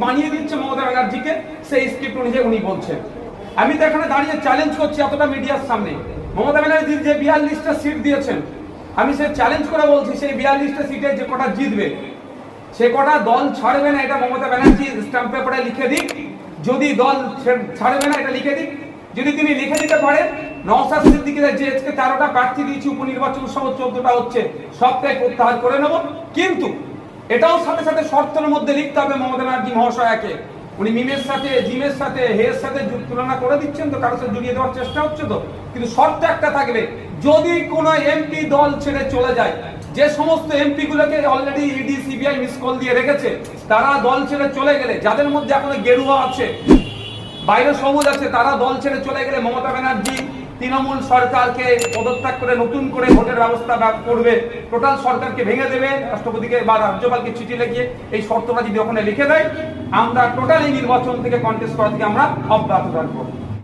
বানিয়ে দিচ্ছে মমতা ব্যানার্জিকে, সেই স্ক্রিপ্ট অনুযায়ী উনি বলছেন। আমি তো এখানে দাঁড়িয়ে চ্যালেঞ্জ করছি এতটা মিডিয়ার সামনে, মমতা ব্যানার্জির যে 42টা সিট দিয়েছেন, আমি সে চ্যালেঞ্জ করে বলছি সেই 42টা সিটে যে কটা জিতবে সে কটা দল ছাড়বে না, এটা মমতা ব্যানার্জি স্ট্যাম্প পেপারে লিখে দিক। যদি দল ছাড়বে না এটা লিখে দিক, যদি তিনি লিখে দিতে পারেন নওশাদ সিদ্দিকীর যে আজকে 13টা প্রার্থী দিয়েছি উপনির্বাচন সহ 14টা হচ্ছে সবটাই প্রত্যাহার করে নেব। কিন্তু এটাও সাথে সাথে শর্তের মধ্যে লিখতে হবে মমতা ব্যানার্জি মহাশয়াকে, উনি মিমের সাথে জিমের সাথে হের সাথে তুলনা করে দিচ্ছেন তো, কারোর সাথে জড়িয়ে দেওয়ার চেষ্টা হচ্ছে তো, কিন্তু শর্ত একটা থাকবে, যদি কোনো এমপি দল ছেড়ে চলে যায়, যে সমস্ত এমপি গুলোকে already ED CBI miss call দিয়ে রেখেছে, তারা দল ছেড়ে চলে গেলে, যাদের মধ্যে এখনো গেরুয়া আছে বাইরে সবুজ আছে, তারা দল ছেড়ে চলে গেলে মমতা ব্যানার্জি তৃণমূল সরকারকে পদত্যাগ করে নতুন করে ভোটের ব্যবস্থা করবে, টোটাল সরকারকে ভেঙে দেবে, রাষ্ট্রপতিকে বা রাজ্যপালকে চিঠি লিখিয়ে এই শর্তটা যদি ওখানে লিখে দেয়, আমরা টোটাল এই নির্বাচন থেকে কন্টেস্ট করা থেকে আমরা অব্যাহত থাকবো।